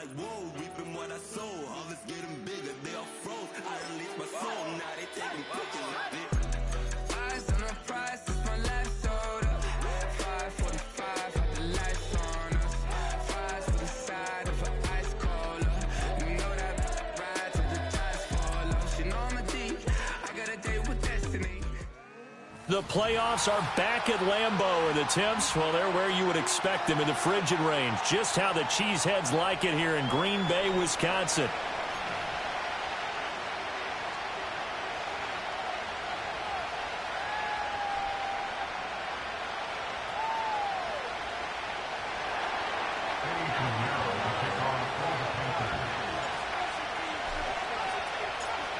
like, whoa, reaping what I sow. Harvest getting bigger, they all froze. I release my soul, now they taking pictures of it. Eyes on the prize, it's my last order. 5:45, got the lights on us. Fries to the side of an ice cola. You know that ride till the tides fall off. You know I'm a deep, I got a date with destiny. The playoffs are back at Lambeau, and the temps, well, they're where you would expect them in the frigid range. Just how the Cheeseheads like it here in Green Bay, Wisconsin.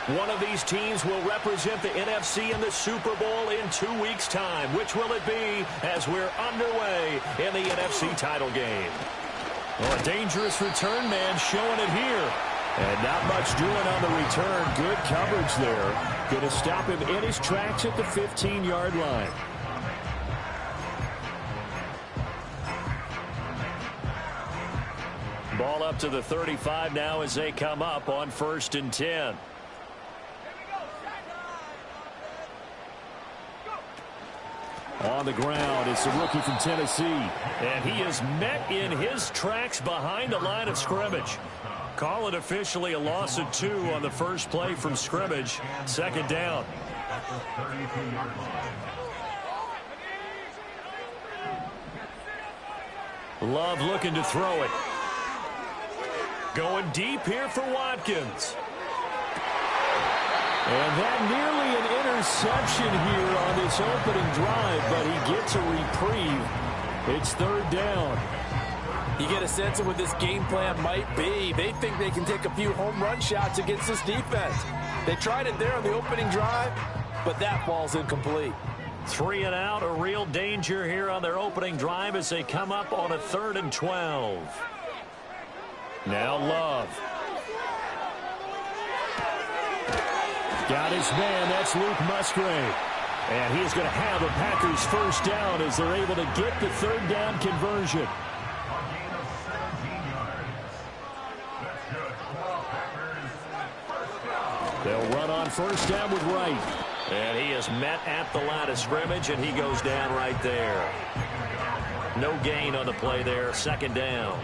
One of these teams will represent the NFC in the Super Bowl in 2 weeks' time. Which will it be as we're underway in the NFC title game? Well, a dangerous return man showing it here. And not much doing on the return. Good coverage there. Going to stop him in his tracks at the 15-yard line. Ball up to the 35 now as they come up on 1st and 10. On the ground, it's the rookie from Tennessee. And he is met in his tracks behind the line of scrimmage. Call it officially a loss of 2 on the first play from scrimmage. 2nd down. Love looking to throw it. Going deep here for Watkins. And that nearly an interception here on this opening drive, but he gets a reprieve. It's 3rd down. You get a sense of what this game plan might be. They think they can take a few home run shots against this defense. They tried it there on the opening drive, but that ball's incomplete. 3 and out, a real danger here on their opening drive as they come up on a 3rd and 12. Now Love. Got his man, that's Luke Musgrave. And he is going to have a Packers first down as they're able to get the 3rd down conversion. They'll run on 1st down with Wright. And he is met at the line of scrimmage, and he goes down right there. No gain on the play there, 2nd down.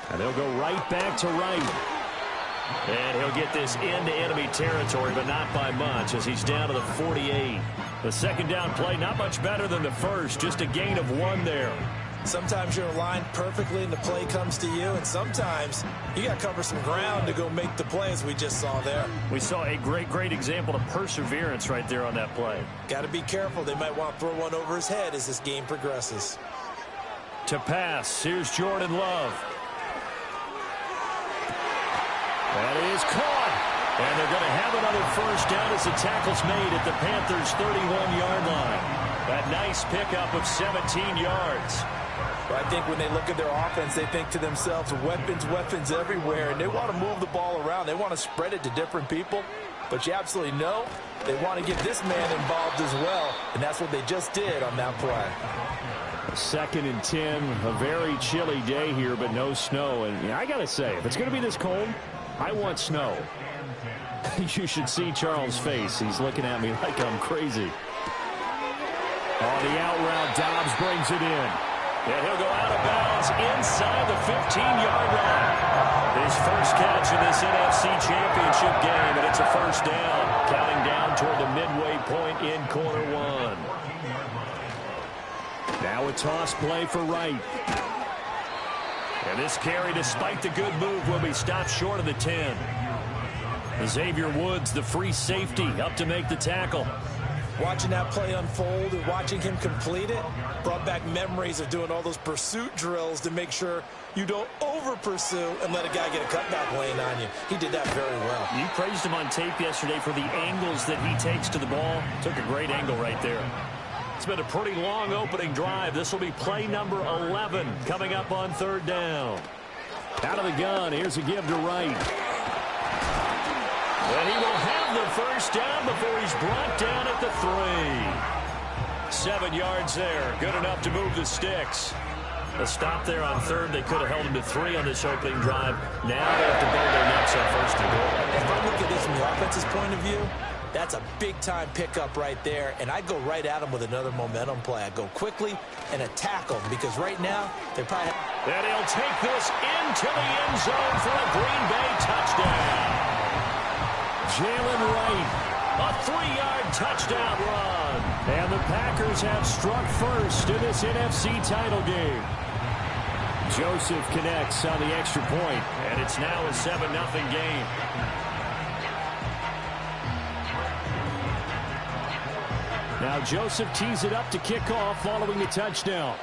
And they'll go right back to Wright. And he'll get this into enemy territory, but not by much as he's down to the 48. The 2nd down play, not much better than the first, just a gain of 1 there. Sometimes you're aligned perfectly and the play comes to you, and sometimes you got to cover some ground to go make the play, as we just saw there. We saw a great example of perseverance right there on that play. Got to be careful. They might want to throw one over his head as this game progresses. To pass, here's Jordan Love. That is caught. And they're going to have another first down as the tackle's made at the Panthers' 31-yard line. A nice pickup of 17 yards. I think when they look at their offense, they think to themselves, weapons everywhere, and they want to move the ball around. They want to spread it to different people. But you absolutely know they want to get this man involved as well, and that's what they just did on that play. 2nd and 10, a very chilly day here, but no snow. And I got to say, if it's going to be this cold, I want snow. You should see Charles' face. He's looking at me like I'm crazy. On the out route, Dobbs brings it in. And he'll go out of bounds inside the 15-yard line. His first catch in this NFC Championship game, and it's a first down. Counting down toward the midway point in quarter 1. Now a toss play for Wright. And this carry, despite the good move, will be stopped short of the 10. Xavier Woods, the free safety, up to make the tackle. Watching that play unfold and watching him complete it brought back memories of doing all those pursuit drills to make sure you don't over-pursue and let a guy get a cutback lane on you. He did that very well. You praised him on tape yesterday for the angles that he takes to the ball. Took a great angle right there. It's been a pretty long opening drive. This will be play number 11 coming up on 3rd down. Out of the gun, here's a give to Wright. And he will have the first first down before he's brought down at the 3. 7 yards there. Good enough to move the sticks. A stop there on third. They could have held him to 3 on this opening drive. Now they have to build their nets on first and goal. If I look at this from the offense's point of view, that's a big-time pickup right there, and I'd go right at him with another momentum play. I'd go quickly and attack them because right now they're probably... And he'll take this into the end zone for a Green Bay touchdown. Jalen Wright, a 3-yard touchdown run. And the Packers have struck first in this NFC title game. Joseph connects on the extra point, and it's now a 7-0 game. Now Joseph tees it up to kick off following the touchdown.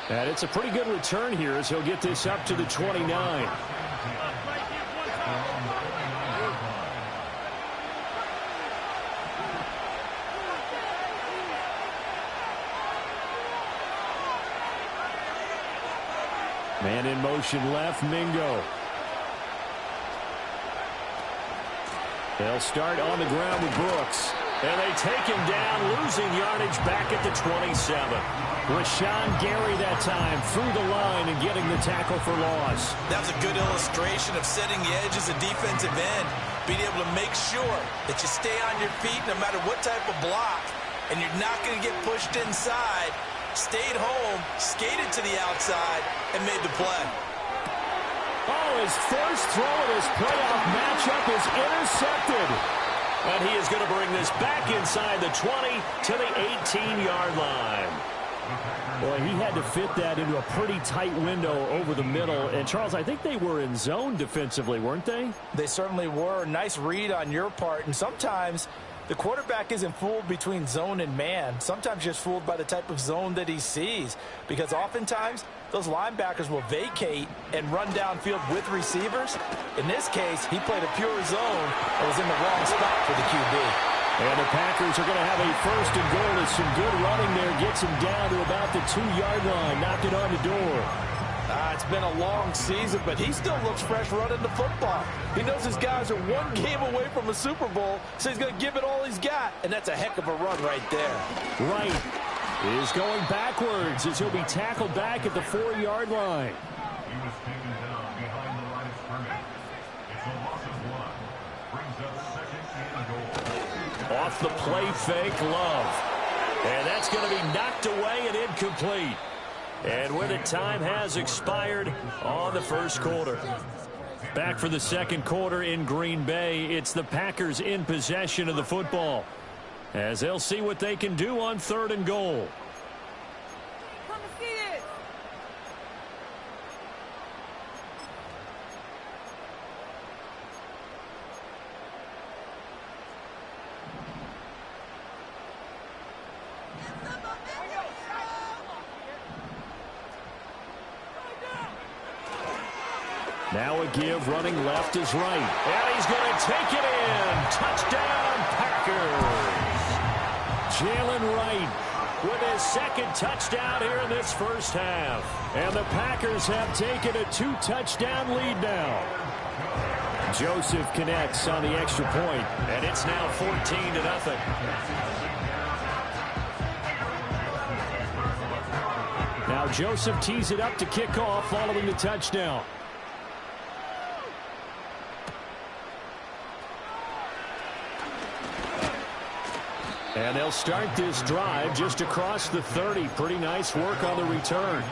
And it's a pretty good return here as he'll get this up to the 29. Man in motion left, Mingo. They'll start on the ground with Brooks. And they take him down, losing yardage back at the 27. Rashawn Gary that time through the line and getting the tackle for loss. That was a good illustration of setting the edge as a defensive end, being able to make sure that you stay on your feet no matter what type of block, and you're not going to get pushed inside. Stayed home, skated to the outside, and made the play. Oh, his first throw of this playoff matchup is intercepted. And he is going to bring this back inside the 20 to the 18-yard line. Boy, he had to fit that into a pretty tight window over the middle. And, Charles, I think they were in zone defensively, weren't they? They certainly were. Nice read on your part. And sometimes the quarterback isn't fooled between zone and man. Sometimes just fooled by the type of zone that he sees. Because oftentimes, those linebackers will vacate and run downfield with receivers. In this case, he played a pure zone and was in the wrong spot for the QB. And the Packers are going to have a first and goal as some good running there gets him down to about the 2-yard line, knocked it on the door. It's been a long season, but he still looks fresh running the football. He knows his guys are one game away from a Super Bowl, so he's going to give it all he's got, and that's a heck of a run right there. Right. Is going backwards as he'll be tackled back at the 4-yard line. He was taken down behind the line of scrimmage. It's a loss of 1. Brings up second and goal. Off the play fake, Love. And that's going to be knocked away and incomplete. And with it, time has expired on the first quarter. Back for the second quarter in Green Bay. It's the Packers in possession of the football, as they'll see what they can do on third and goal. Come and see this. Now a give, running left is right. And he's going to take it in. Touchdown, Packers. Jalen Wright with his second touchdown here in this first half. And the Packers have taken a 2-touchdown lead now. Joseph connects on the extra point, and it's now 14-0. Now Joseph tees it up to kick off following the touchdown. And they'll start this drive just across the 30. Pretty nice work on the return.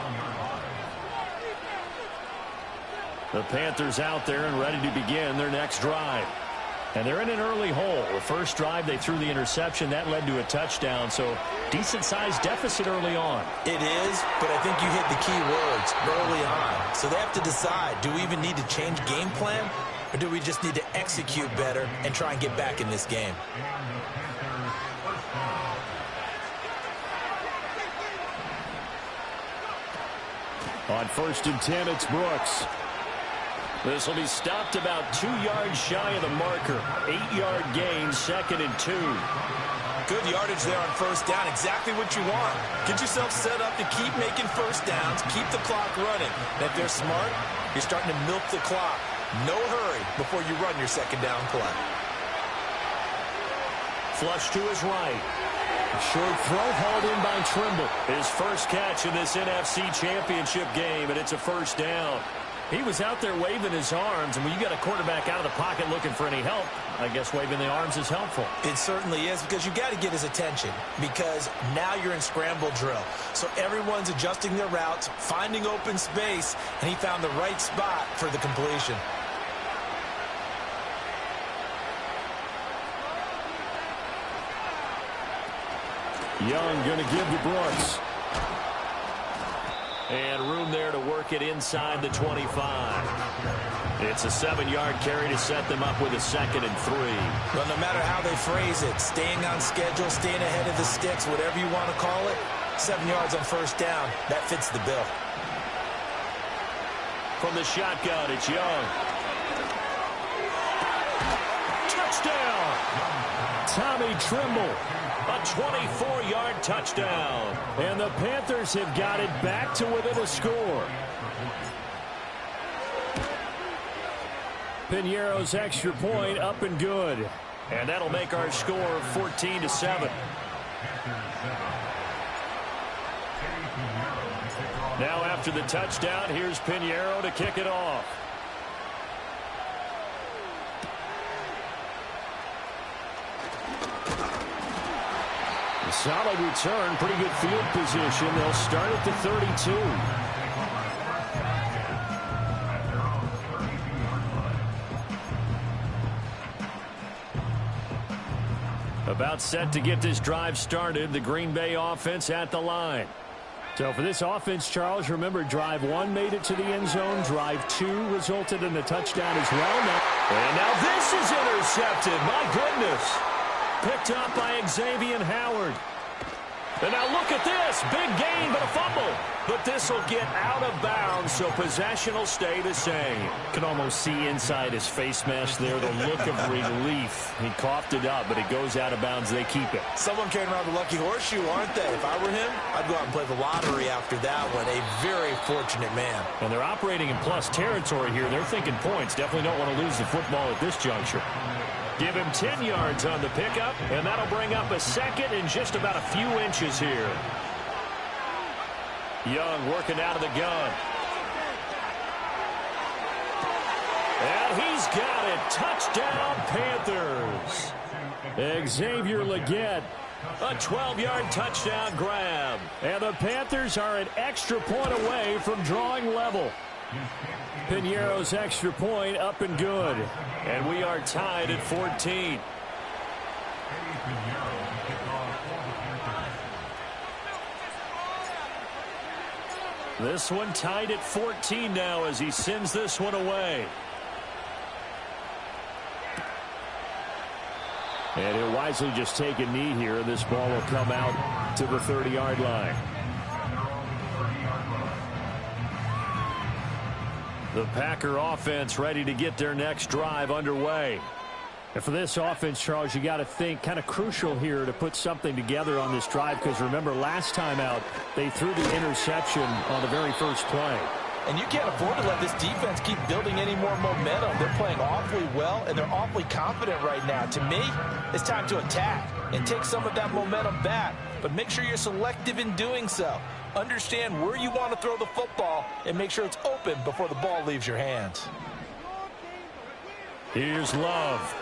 The Panthers out there and ready to begin their next drive. And they're in an early hole. The first drive, they threw the interception. That led to a touchdown, so decent-sized deficit early on. It is, but I think you hit the key words early on. So they have to decide, do we even need to change game plan, or do we just need to execute better and try and get back in this game? On 1st and 10, it's Brooks. This will be stopped about 2 yards shy of the marker. 8-yard gain, 2nd and 2. Good yardage there on first down. Exactly what you want. Get yourself set up to keep making first downs, keep the clock running. And if they're smart, you're starting to milk the clock. No hurry before you run your second down play. Flush to his right. A short throw hauled in by Trimble. His first catch in this NFC Championship game, and it's a first down. He was out there waving his arms, and when you got a quarterback out of the pocket looking for any help, I guess waving the arms is helpful. It certainly is, because you got to get his attention, because now you're in scramble drill. So everyone's adjusting their routes, finding open space, and he found the right spot for the completion. Young going to give to Brooks. And room there to work it inside the 25. It's a 7-yard carry to set them up with a 2nd and 3. Well, no matter how they phrase it, staying on schedule, staying ahead of the sticks, whatever you want to call it, 7 yards on first down, that fits the bill. From the shotgun, it's Young. Touchdown! Tommy Trimble. A 24-yard touchdown. And the Panthers have got it back to within a score. Piñeiro's extra point up and good. And that'll make our score 14-7. Now after the touchdown, here's Piñeiro to kick it off. A solid return, pretty good field position. They'll start at the 32. About set to get this drive started. The Green Bay offense at the line. So for this offense, Charles, remember drive 1 made it to the end zone. Drive 2 resulted in a touchdown as well. And now this is intercepted. My goodness. Picked up by Xavier Howard. And now look at this. Big gain, but a fumble. But this will get out of bounds, so possession will stay the same. Can almost see inside his face mask there the look of relief. He coughed it up, but it goes out of bounds. They keep it. Someone carrying around the lucky horseshoe, aren't they? If I were him, I'd go out and play the lottery after that one. A very fortunate man. And they're operating in plus territory here. They're thinking points. Definitely don't want to lose the football at this juncture. Give him 10 yards on the pickup, and that'll bring up a 2nd and just about a few inches here. Young working out of the gun. And he's got it. Touchdown, Panthers. Xavier Legette, a 12-yard touchdown grab. And the Panthers are an extra point away from drawing level. Piñeiro's extra point up and good. And we are tied at 14. This one tied at 14 now as he sends this one away. And he'll wisely just take a knee here. This ball will come out to the 30-yard line. The Packer offense ready to get their next drive underway. And for this offense, Charles, you got to think kind of crucial here to put something together on this drive, because remember last time out they threw the interception on the very first play. And you can't afford to let this defense keep building any more momentum. They're playing awfully well, and they're awfully confident right now. To me, it's time to attack and take some of that momentum back, but make sure you're selective in doing so. Understand where you want to throw the football and make sure it's open before the ball leaves your hands. Here's Love.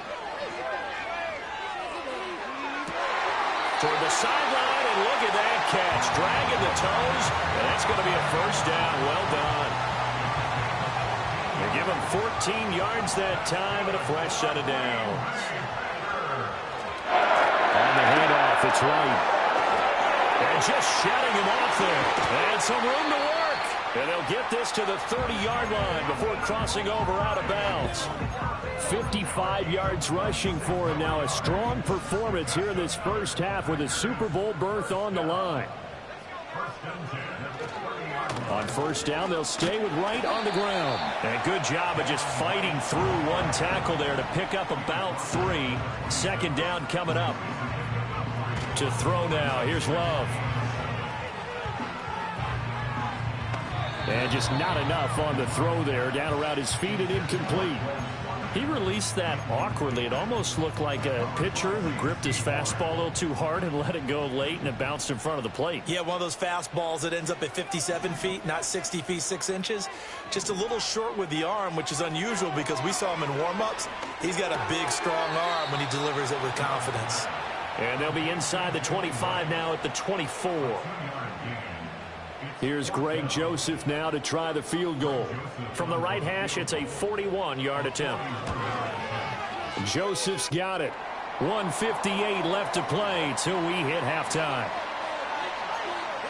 Toward the sideline, and look at that catch. Dragging the toes, and that's going to be a first down. Well done. They give him 14 yards that time and a fresh set of downs. On the handoff, it's right. And just shutting him off there. And some room to work. And they'll get this to the 30-yard line before crossing over out of bounds. 55 yards rushing for him now. A strong performance here in this first half with a Super Bowl berth on the line. On first down, they'll stay with Wright on the ground. And good job of just fighting through one tackle there to pick up about 3. Second down coming up. To throw now. Here's Love. And just not enough on the throw there. Down around his feet and incomplete. He released that awkwardly. It almost looked like a pitcher who gripped his fastball a little too hard and let it go late, and it bounced in front of the plate. Yeah, one of those fastballs that ends up at 57 feet, not 60 feet 6 inches. Just a little short with the arm, which is unusual because we saw him in warm-ups. He's got a big, strong arm when he delivers it with confidence. And they'll be inside the 25 now at the 24. Here's Greg Joseph now to try the field goal. From the right hash, it's a 41-yard attempt. Joseph's got it. 1:58 left to play till we hit halftime.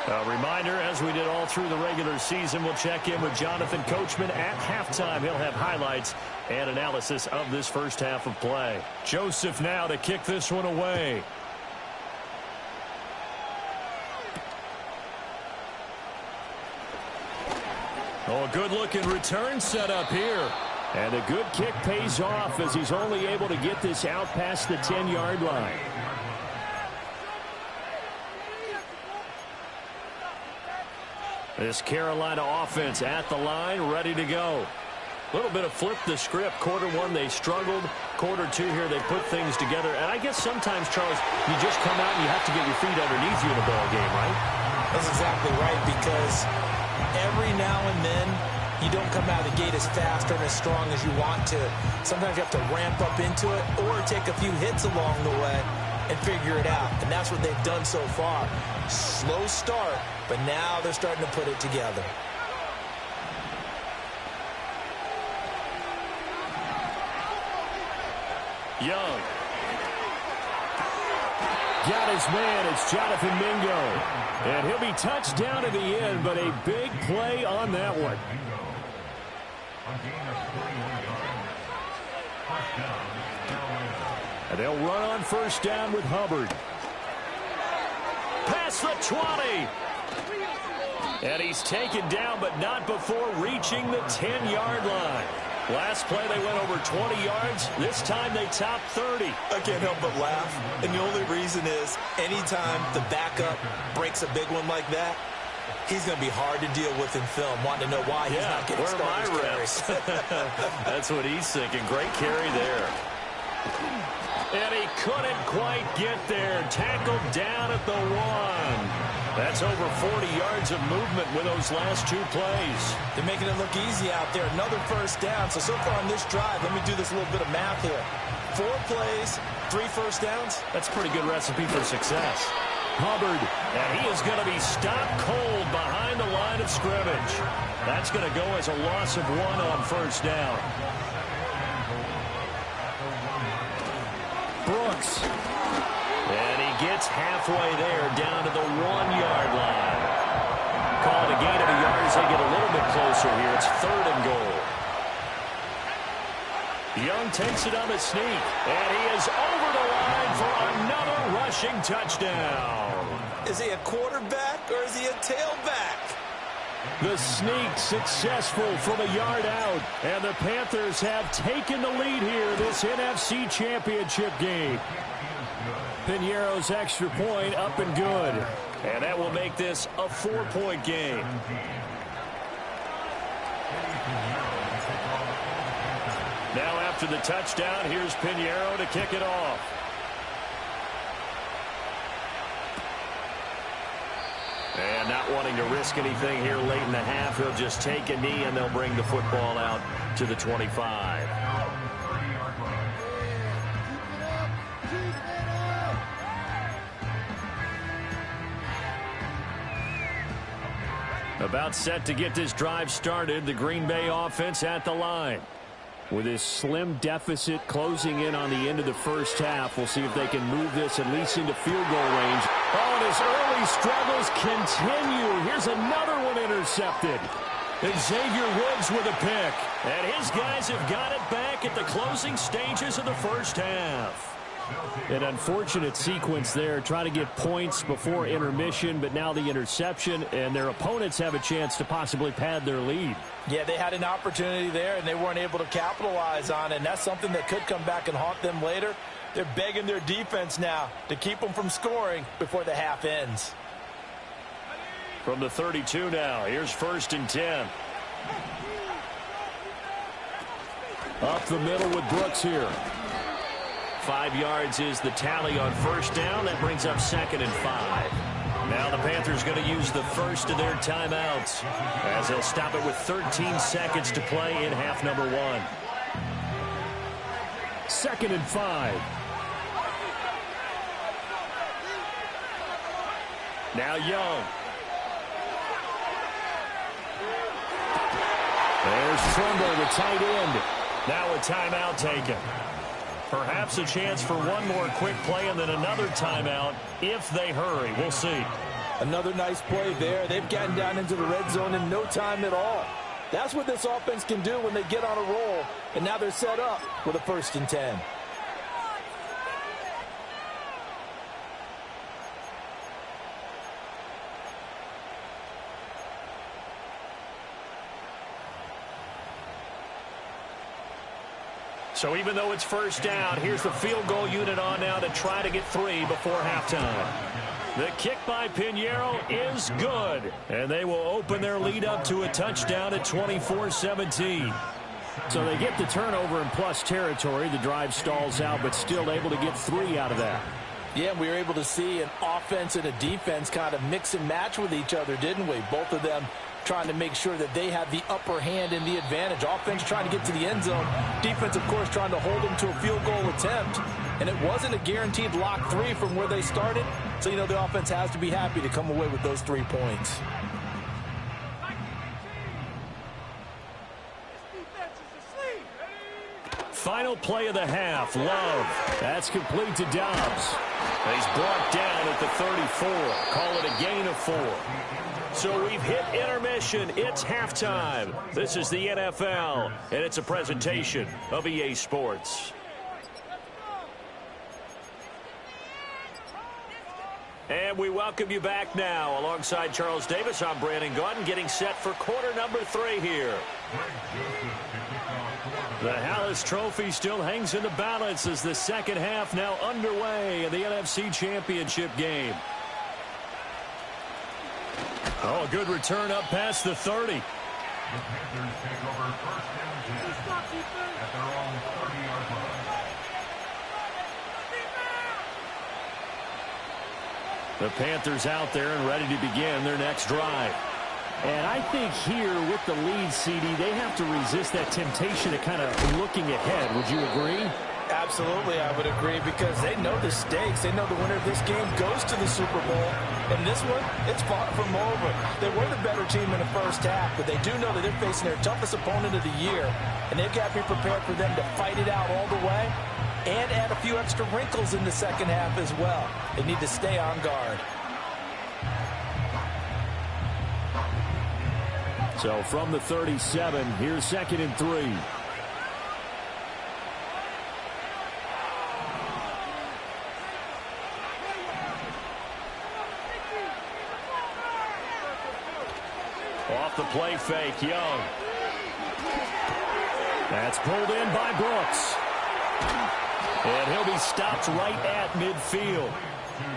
A reminder, as we did all through the regular season, we'll check in with Jonathan Coachman at halftime. He'll have highlights and analysis of this first half of play. Joseph now to kick this one away. Oh, a good-looking return set up here. And a good kick pays off as he's only able to get this out past the 10-yard line. This Carolina offense at the line, ready to go. A little bit of flip the script. Quarter one, they struggled. Quarter two here, they put things together. And I guess sometimes, Charles, you just come out and you have to get your feet underneath you in a ball game, right? That's exactly right, because every now and then, you don't come out of the gate as fast or as strong as you want to. Sometimes you have to ramp up into it or take a few hits along the way and figure it out. And that's what they've done so far. Slow start, but now they're starting to put it together. Young. Got his man. It's Jonathan Mingo. And he'll be touched down at the end, but a big play on that one. And they'll run on first down with Hubbard. Past the 20. And he's taken down, but not before reaching the 10-yard line. Last play, they went over 20 yards. This time, they topped 30. I can't help but laugh. And the only reason is anytime the backup breaks a big one like that, he's going to be hard to deal with in film. Wanting to know why he's not getting starters carries. That's what he's thinking. Great carry there. And he couldn't quite get there. Tackled down at the 1. That's over 40 yards of movement with those last 2 plays. They're making it look easy out there. Another first down. So far on this drive, let me do this little bit of math here. 4 plays, 3 first downs. That's a pretty good recipe for success. Hubbard, and he is going to be stopped cold behind the line of scrimmage. That's going to go as a loss of 1 on first down. Brooks. And he gets halfway there, down to the 1-yard line. Called a gain of a yard as they get a little bit closer here. It's 3rd and goal. Young takes it on the sneak, and he is over the line for another rushing touchdown. Is he a quarterback or is he a tailback? The sneak successful from a yard out, and the Panthers have taken the lead here this NFC Championship game. Piñeiro's extra point up and good, and that will make this a 4-point game. Now after the touchdown, here's Piñeiro to kick it off. And not wanting to risk anything here late in the half, he'll just take a knee, and they'll bring the football out to the 25. About set to get this drive started, the Green Bay offense at the line. With this slim deficit closing in on the end of the first half, we'll see if they can move this at least into field goal range. Oh, and his early struggles continue. Here's another one intercepted. Xavier Woods with a pick. And his guys have got it back at the closing stages of the first half. An unfortunate sequence there, trying to get points before intermission, but now the interception, and their opponents have a chance to possibly pad their lead. Yeah, they had an opportunity there, and they weren't able to capitalize on it, and that's something that could come back and haunt them later. They're begging their defense now to keep them from scoring before the half ends. From the 32 now, here's 1st and 10. Up the middle with Brooks here. 5 yards is the tally on 1st down. That brings up 2nd and 5. Now the Panthers going to use the first of their timeouts as they'll stop it with 13 seconds to play in half number 1. 2nd and 5. Now Young. There's Trumbo, the tight end. Now a timeout taken. Perhaps a chance for one more quick play and then another timeout if they hurry. We'll see. Another nice play there. They've gotten down into the red zone in no time at all. That's what this offense can do when they get on a roll. And now they're set up with a 1st and 10. So even though it's 1st down, here's the field goal unit on now to try to get 3 before halftime. The kick by Pinheiro is good, and they will open their lead up to a touchdown at 24-17. So they get the turnover in plus territory. The drive stalls out, but still able to get 3 out of that. Yeah, we were able to see an offense and a defense kind of mix and match with each other, didn't we? Both of them trying to make sure that they have the upper hand and the advantage. Offense trying to get to the end zone. Defense, of course, trying to hold them to a field goal attempt. And it wasn't a guaranteed lock 3 from where they started. So, you know, the offense has to be happy to come away with those 3 points. Final play of the half. Love. That's complete to Dobbs. He's brought down at the 34. Call it a gain of 4. So we've hit intermission. It's halftime. This is the NFL, and it's a presentation of EA Sports. And we welcome you back now. Alongside Charles Davis, I'm Brandon Gaudin, getting set for quarter number 3 here. The Hallis Trophy still hangs in the balance as the second half now underway in the NFC Championship game. Oh, a good return up past the 30. The Panthers take over 1st down 10 at their own 30-yard line. The Panthers out there and ready to begin their next drive. And I think here with the lead, CD, they have to resist that temptation of kind of looking ahead. Would you agree? Absolutely, I would agree, because they know the stakes. They know the winner of this game goes to the Super Bowl. And this one, it's far from over. They were the better team in the first half, but they do know that they're facing their toughest opponent of the year. And they've got to be prepared for them to fight it out all the way and add a few extra wrinkles in the second half as well. They need to stay on guard. So from the 37, here's 2nd and 3. Off the play fake, Young. That's pulled in by Brooks. And he'll be stopped right at midfield.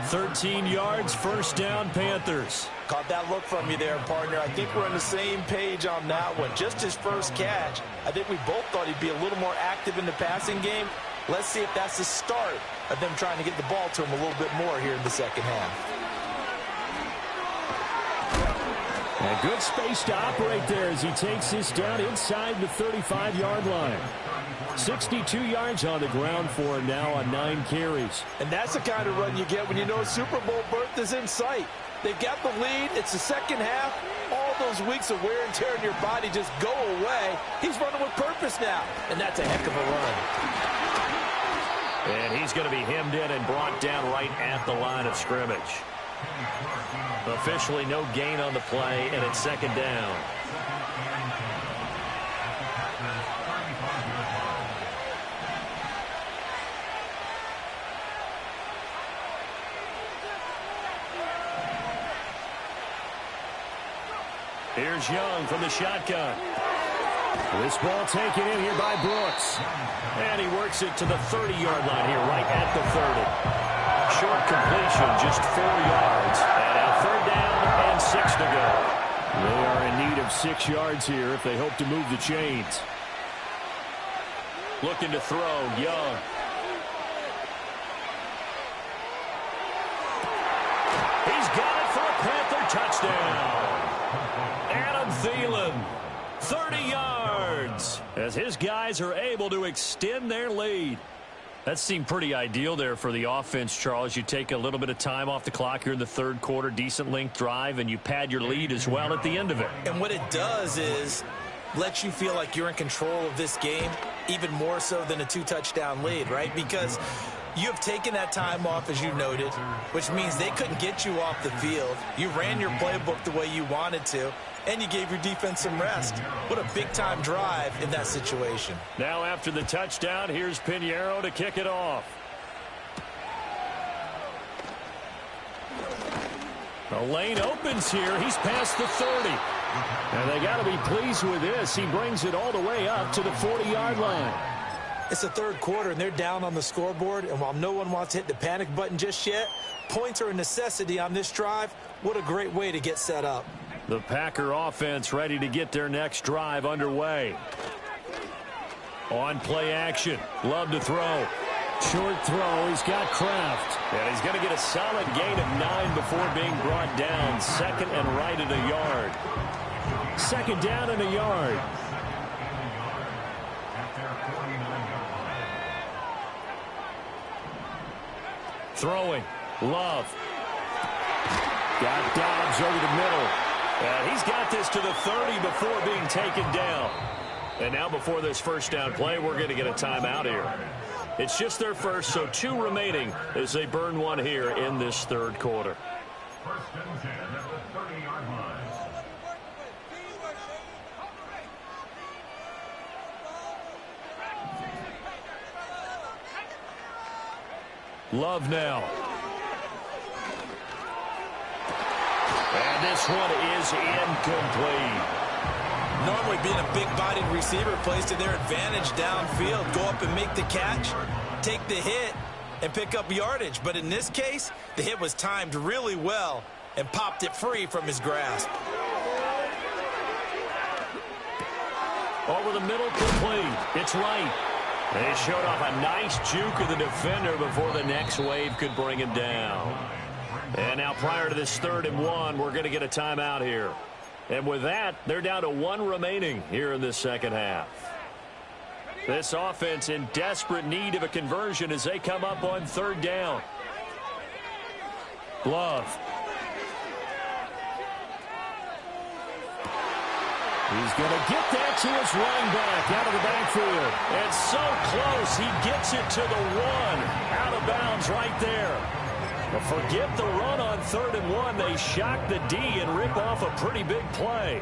13 yards, 1st down, Panthers. Caught that look from you there, partner. I think we're on the same page on that one. Just his first catch. I think we both thought he'd be a little more active in the passing game. Let's see if that's the start of them trying to get the ball to him a little bit more here in the second half. And good space to operate there as he takes this down inside the 35-yard line. 62 yards on the ground for him now on 9 carries. And that's the kind of run you get when you know Super Bowl berth is in sight. They've got the lead. It's the second half. All those weeks of wear and tear in your body just go away. He's running with purpose now, and that's a heck of a run. And he's going to be hemmed in and brought down right at the line of scrimmage. Officially no gain on the play, and it's 2nd down. Here's Young from the shotgun. This ball taken in here by Brooks. And he works it to the 30-yard line here, right at the 30. Short completion, just 4 yards. And now 3rd down and 6 to go. They are in need of 6 yards here if they hope to move the chains. Looking to throw, Young. He's got it for a Panther touchdown. Adam Thielen, 30 yards, as his guys are able to extend their lead. That seemed pretty ideal there for the offense, Charles. You take a little bit of time off the clock here in the 3rd quarter, decent length drive, and you pad your lead as well at the end of it. And what it does is let you feel like you're in control of this game, even more so than a 2-touchdown lead, right? Because you have taken that time off, as you noted, which means they couldn't get you off the field. You ran your playbook the way you wanted to, and you gave your defense some rest. What a big-time drive in that situation. Now after the touchdown, here's Pinheiro to kick it off. The lane opens here. He's past the 30. And they got to be pleased with this. He brings it all the way up to the 40-yard line. It's the 3rd quarter, and they're down on the scoreboard. And while no one wants to hit the panic button just yet, points are a necessity on this drive. What a great way to get set up. The Packer offense ready to get their next drive underway. On play action. Love to throw. Short throw. He's got Kraft. And he's going to get a solid gain of 9 before being brought down. 2nd and right at a yard. 2nd down and a yard. Throwing. Love. Got Dobbs over the middle. And he's got this to the 30 before being taken down. And now before this 1st down play, we're going to get a timeout here. It's just their first, so 2 remaining as they burn one here in this 3rd quarter. 1st and 10 at the 30-yard line. Love now. And this one is incomplete. Normally being a big-bodied receiver plays to their advantage downfield. Go up and make the catch, take the hit, and pick up yardage. But in this case, the hit was timed really well and popped it free from his grasp. Over the middle, complete. It's right. They showed off a nice juke of the defender before the next wave could bring him down. And now prior to this 3rd and 1, we're going to get a timeout here. And with that, they're down to 1 remaining here in this 2nd half. This offense in desperate need of a conversion as they come up on 3rd down. Love. He's going to get that to his running back out of the backfield. And so close, he gets it to the 1. Out of bounds right there. But forget the run on 3rd and 1. They shock the D and rip off a pretty big play.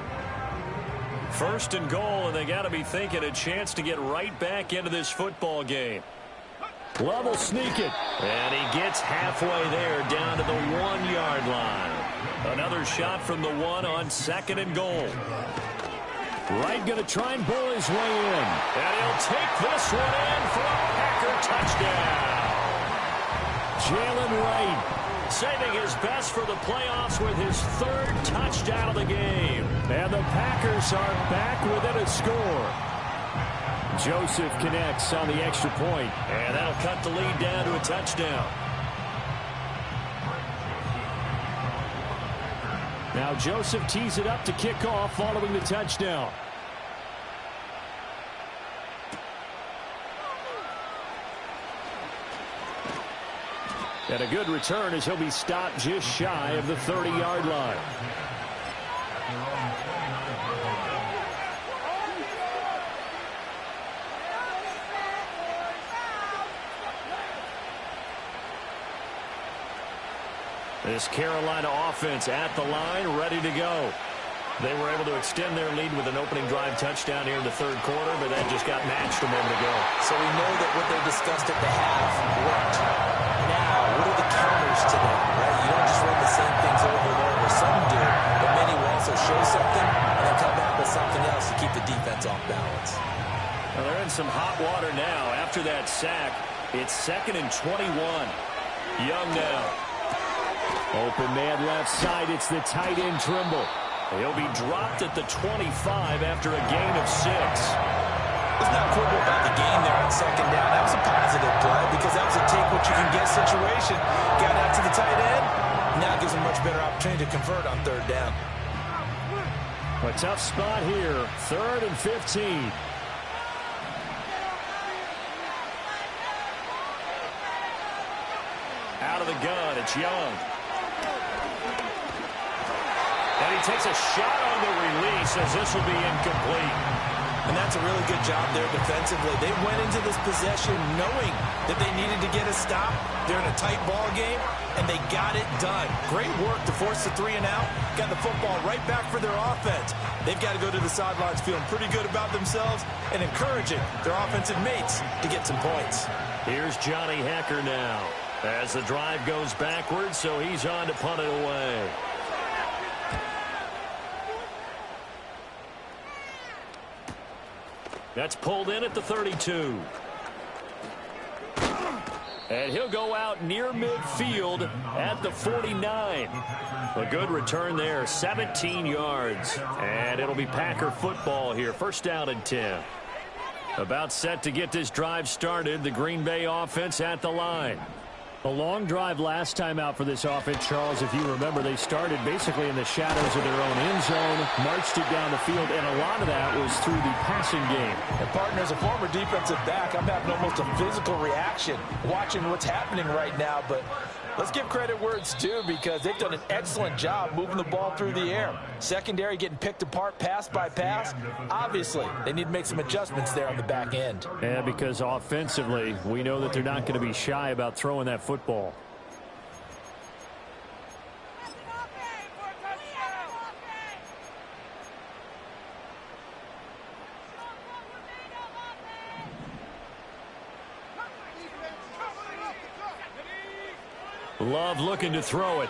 1st and goal, and they got to be thinking a chance to get right back into this football game. Love will sneak it. And he gets halfway there down to the 1-yard line. Another shot from the 1 on 2nd and goal. Wright going to try and bull his way in. And he'll take this one in for a Packer touchdown. Jalen Wright saving his best for the playoffs with his 3rd touchdown of the game. And the Packers are back within a score. Joseph connects on the extra point. And that'll cut the lead down to a touchdown. Now Joseph tees it up to kick off following the touchdown. And a good return as he'll be stopped just shy of the 30-yard line. This Carolina offense at the line, ready to go. They were able to extend their lead with an opening drive touchdown here in the 3rd quarter, but that just got matched a moment ago. So we know that what they discussed at the half worked. Now, what are the counters to that, right? You don't just run the same things over and over. Some do, but many will also show something. something else to keep the defense off balance. Well, they're in some hot water now. After that sack, it's 2nd and 21. Young now. Open man left side. It's the tight end Trimble. He'll be dropped at the 25 after a gain of 6. Let's not quibble about the gain there on 2nd down. That was a positive play because that was a take-what-you-can-get situation. Got out to the tight end. Now gives him a much better opportunity to convert on 3rd down. A tough spot here. 3rd and 15. Out of the gun, it's Young. And he takes a shot on the release as this will be incomplete. And that's a really good job there defensively. They went into this possession knowing that they needed to get a stop. They're in a tight ball game, and they got it done. Great work to force the 3 and out. Got the football right back for their offense. They've got to go to the sidelines feeling pretty good about themselves and encouraging their offensive mates to get some points. Here's Johnny Hecker now as the drive goes backwards, so he's on to punt it away. That's pulled in at the 32. And he'll go out near midfield at the 49. A good return there, 17 yards. And it'll be Packer football here, 1st down and 10. About set to get this drive started, the Green Bay offense at the line. A long drive last time out for this offense, Charles. If you remember, they started basically in the shadows of their own end zone, marched it down the field, and a lot of that was through the passing game. And, partner, as a former defensive back, I'm having almost a physical reaction watching what's happening right now. But let's give credit where it's due because they've done an excellent job moving the ball through the air. Secondary getting picked apart pass by pass. Obviously, they need to make some adjustments there on the back end. Yeah, because offensively, we know that they're not going to be shy about throwing that football. Love looking to throw it.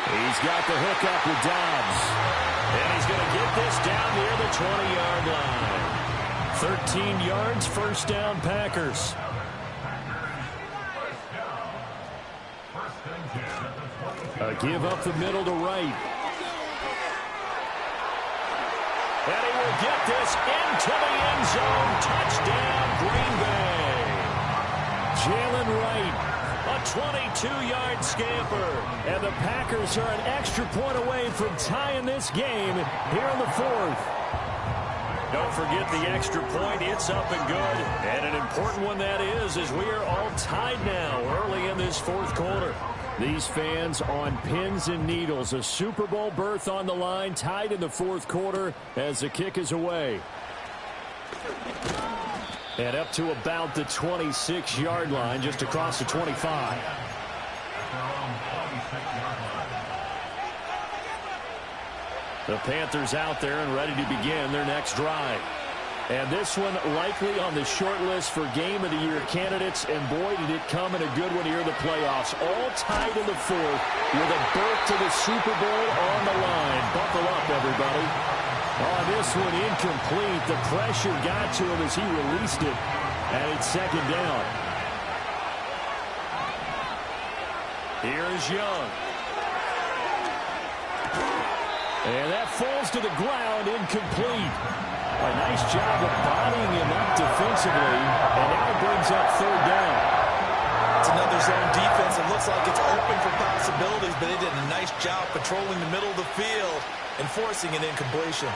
He's got the hook up with Dobbs. And he's going to get this down near the 20-yard line. 13 yards, 1st down, Packers. A give up the middle to right. And he will get this into the end zone. Touchdown, Green Bay. Jalen Wright, a 22-yard scamper. And the Packers are an extra point away from tying this game here in the 4th. Don't forget the extra point. It's up and good. And an important one that is, as we are all tied now early in this 4th quarter. These fans on pins and needles. A Super Bowl berth on the line, tied in the 4th quarter as the kick is away. And up to about the 26-yard line, just across the 25. The Panthers out there and ready to begin their next drive. And this one likely on the short list for Game of the Year candidates. And boy, did it come in a good one here in the playoffs. All tied in the 4th with a berth to the Super Bowl on the line. Buckle up, everybody. On this one, incomplete. The pressure got to him as he released it. And it's 2nd down. Here's Young. And that falls to the ground, incomplete. A nice job of bodying him up defensively, and now brings up 3rd down. It's another zone defense. It looks like it's open for possibilities, but they did a nice job patrolling the middle of the field and forcing an incompletion.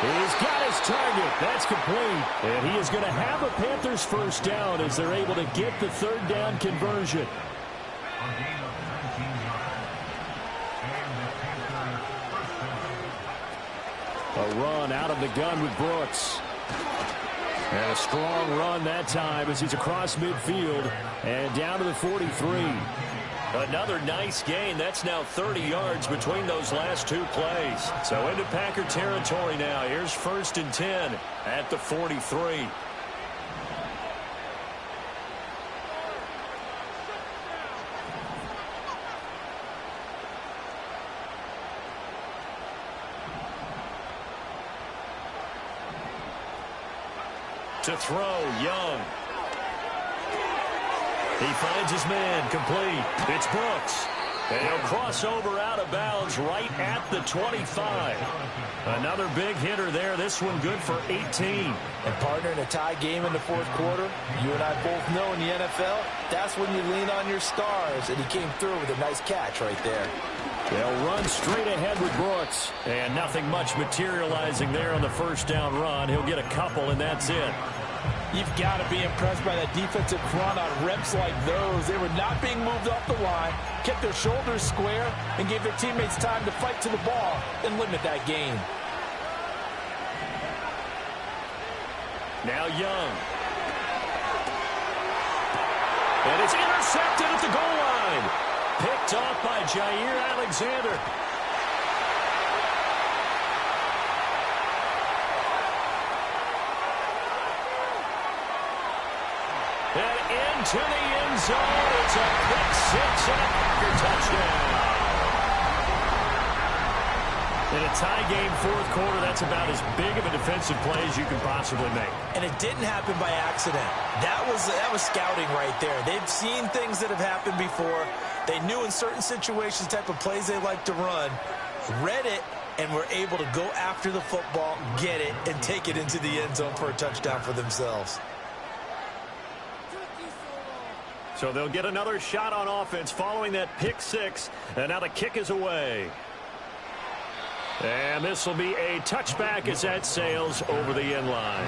He's got his target. That's complete. And he is going to have a Panthers 1st down as they're able to get the 3rd down conversion. A run out of the gun with Brooks. And a strong run that time as he's across midfield and down to the 43. Another nice gain. That's now 30 yards between those last 2 plays. So into Packer territory now. Here's 1st and 10 at the 43. To throw, Young. He finds his man, complete. It's Brooks. And he'll cross over out of bounds right at the 25. Another big hitter there. This one good for 18. And partner, in a tie game in the fourth quarter, you and I both know in the NFL, that's when you lean on your stars. And he came through with a nice catch right there. They'll run straight ahead with Brooks. And nothing much materializing there on the first down run. He'll get a couple, and that's it. You've got to be impressed by that defensive front on reps like those. They were not being moved off the line, kept their shoulders square, and gave their teammates time to fight to the ball and limit that gain. Now Young. And it's intercepted at the goal line. Picked off by Jair Alexander. And into the end zone. It's a pick six and a Packer touchdown. In a tie game fourth quarter, that's about as big of a defensive play as you can possibly make. And it didn't happen by accident. That was scouting right there. They've seen things that have happened before. They knew in certain situations the type of plays they like to run, read it, and were able to go after the football, get it, and take it into the end zone for a touchdown for themselves. So they'll get another shot on offense following that pick six. And now the kick is away. And this will be a touchback as that sails over the end line.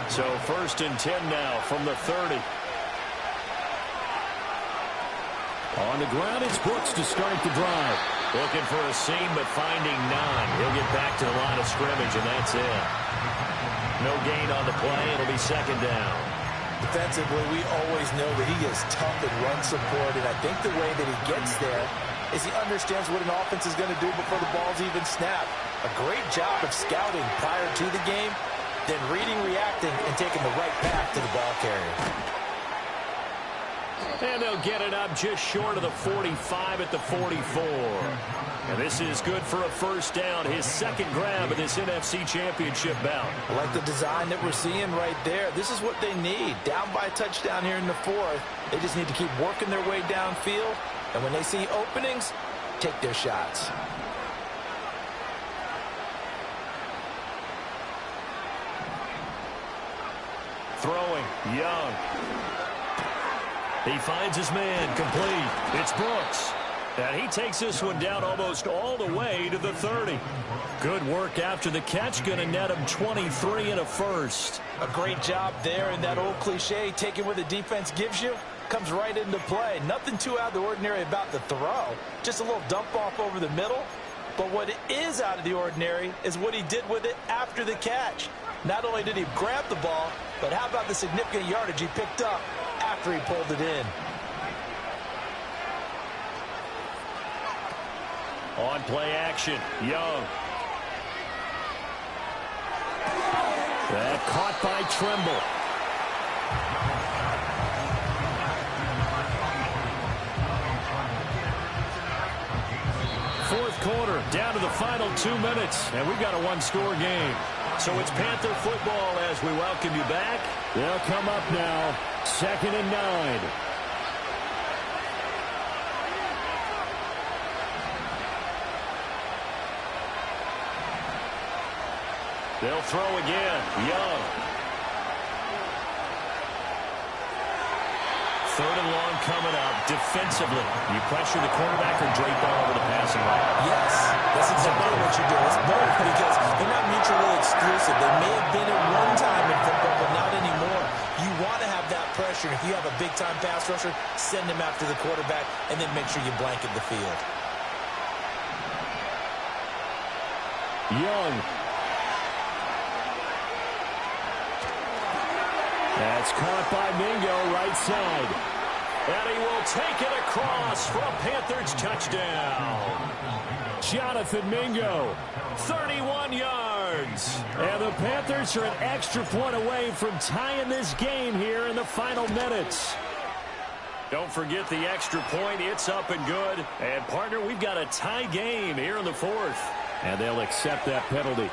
So 1st and 10 now from the 30. On the ground, it's Brooks to start the drive. Looking for a seam, but finding none. He'll get back to the line of scrimmage, and that's it. No gain on the play. It'll be second down. Defensively, we always know that he is tough in run support, and I think the way that he gets there is he understands what an offense is going to do before the ball's even snapped. A great job of scouting prior to the game, then reading, reacting, and taking the right path to the ball carrier. And they'll get it up just short of the 45 at the 44. And this is good for a first down, his second grab of this NFC Championship bout. I like the design that we're seeing right there. This is what they need. Down by a touchdown here in the fourth. They just need to keep working their way downfield. And when they see openings, take their shots. Throwing, Young. He finds his man, complete. It's Brooks. And he takes this one down almost all the way to the 30. Good work after the catch. Going to net him 23 and a first. A great job there, and that old cliche, taking what the defense gives you, comes right into play. Nothing too out of the ordinary about the throw. Just a little dump off over the middle. But what is out of the ordinary is what he did with it after the catch. Not only did he grab the ball, but how about the significant yardage he picked up after he pulled it in. On play action, Young. That caught by Trimble. Fourth quarter, down to the final 2 minutes, and we've got a one-score game. So it's Panther football as we welcome you back. They'll come up now, 2nd and 9. They'll throw again. Young. 3rd and long coming up. Defensively, you pressure the quarterback or drape all over the passing line? Yes, that's exactly what you do. It's both because they're not mutually exclusive. They may have been at one time in football, but not anymore. You want to have that pressure. If you have a big-time pass rusher, send him after the quarterback, and then make sure you blanket the field. Young. That's caught by Mingo, right side. And he will take it across for a Panthers touchdown. Jonathan Mingo, 31 yards. And the Panthers are an extra point away from tying this game here in the final minutes. Don't forget the extra point. It's up and good. And, partner, we've got a tie game here in the fourth. And they'll accept that penalty.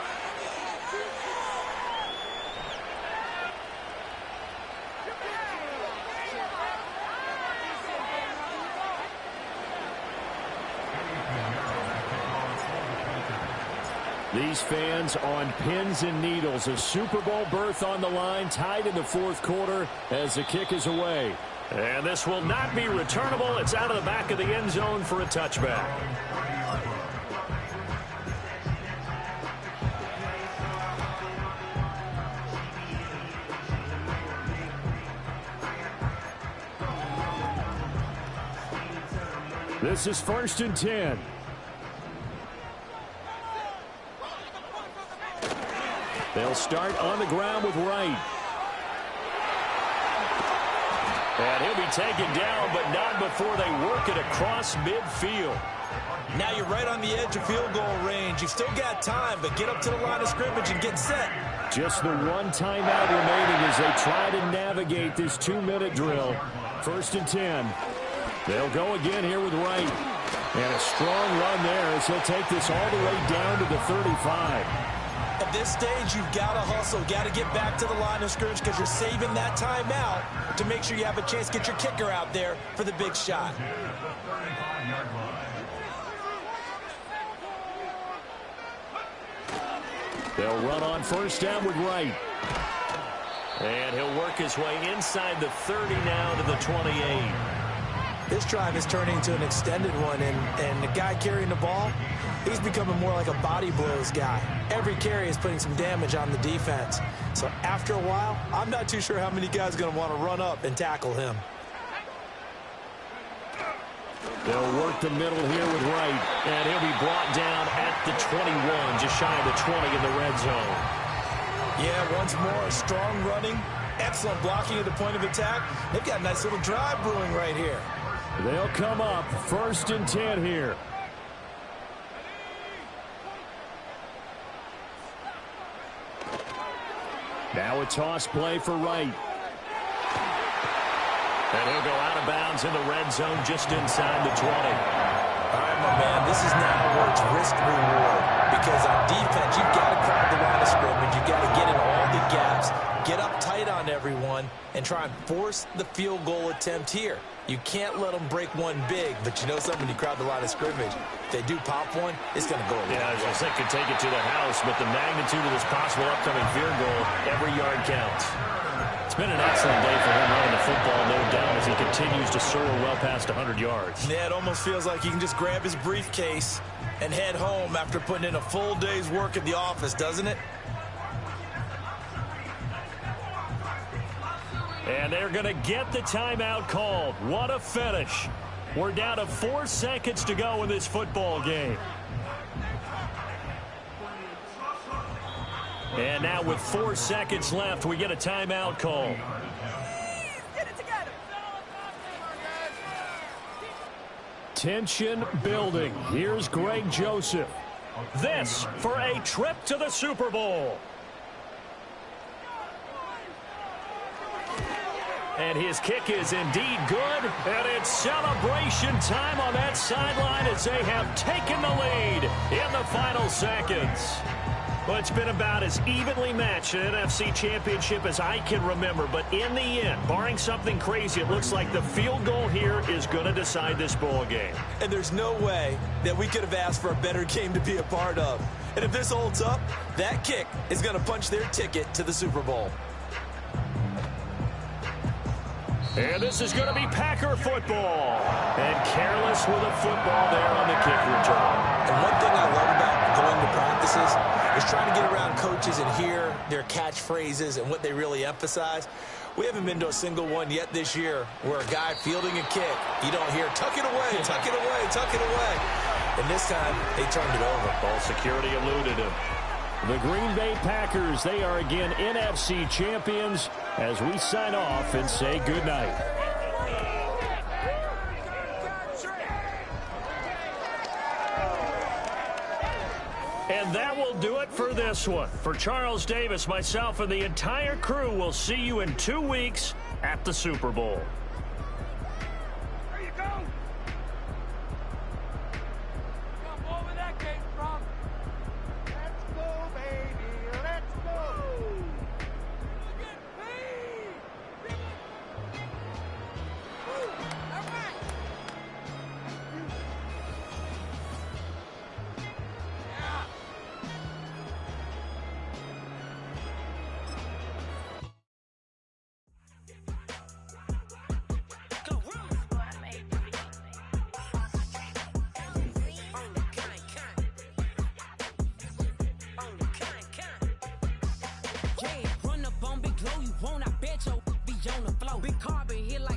These fans on pins and needles. A Super Bowl berth on the line, tied in the fourth quarter as the kick is away. And this will not be returnable. It's out of the back of the end zone for a touchback. This is 1st and 10. They'll start on the ground with Wright. And he'll be taken down, but not before they work it across midfield. Now you're right on the edge of field goal range. You've still got time, but get up to the line of scrimmage and get set. Just the one timeout remaining as they try to navigate this 2-minute drill. 1st and 10. They'll go again here with Wright. And a strong run there as he'll take this all the way down to the 35. At this stage, you've got to hustle. Got to get back to the line of scrimmage because you're saving that timeout to make sure you have a chance to get your kicker out there for the big shot. They'll run on 1st down with Wright. And he'll work his way inside the 30 now to the 28. This drive is turning into an extended one, and the guy carrying the ball, he's becoming more like a body blows guy. Every carry is putting some damage on the defense. So after a while, I'm not too sure how many guys are going to want to run up and tackle him. They'll work the middle here with Wright, and he'll be brought down at the 21, just shy of the 20 in the red zone. Yeah, once more, strong running, excellent blocking at the point of attack. They've got a nice little drive brewing right here. They'll come up 1st and 10 here. Now a toss play for Wright. And he'll go out of bounds in the red zone just inside the 20. All right, my man, this is now where it's risk-reward. Because on defense, you've got to crowd the line of scrimmage. You've got to get in all the gaps, get up tight on everyone, and try and force the field goal attempt here. You can't let them break one big, but you know something, when you crowd the line of scrimmage, if they do pop one, it's going to go away. Yeah, I was going to say, could take it to the house, but the magnitude of this possible upcoming field goal, every yard counts. It's been an excellent day for him running the football, no doubt, as he continues to soar well past 100 yards. Yeah, it almost feels like he can just grab his briefcase and head home after putting in a full day's work at the office, doesn't it? And they're going to get the timeout called. What a finish. We're down to 4 seconds to go in this football game. And now with 4 seconds left, we get a timeout call. Get it together. Tension building. Here's Greg Joseph. This for a trip to the Super Bowl. And his kick is indeed good. And it's celebration time on that sideline as they have taken the lead in the final seconds. Well, it's been about as evenly matched an NFC championship as I can remember. But in the end, barring something crazy, it looks like the field goal here is going to decide this ball game. And there's no way that we could have asked for a better game to be a part of. And if this holds up, that kick is going to punch their ticket to the Super Bowl. And this is going to be Packer football. And careless with a football there on the kick return. And one thing I love about going to practices is trying to get around coaches and hear their catchphrases and what they really emphasize. We haven't been to a single one yet this year where a guy fielding a kick, you don't hear, tuck it away, tuck it away, tuck it away. And this time, they turned it over. Ball security eluded him. The Green Bay Packers, they are again NFC champions as we sign off and say goodnight. And that will do it for this one. For Charles Davis, myself, and the entire crew, will see you in 2 weeks at the Super Bowl. Yeah, run up on Big Glow, you won't, I bet your be on the floor. Big carbon here like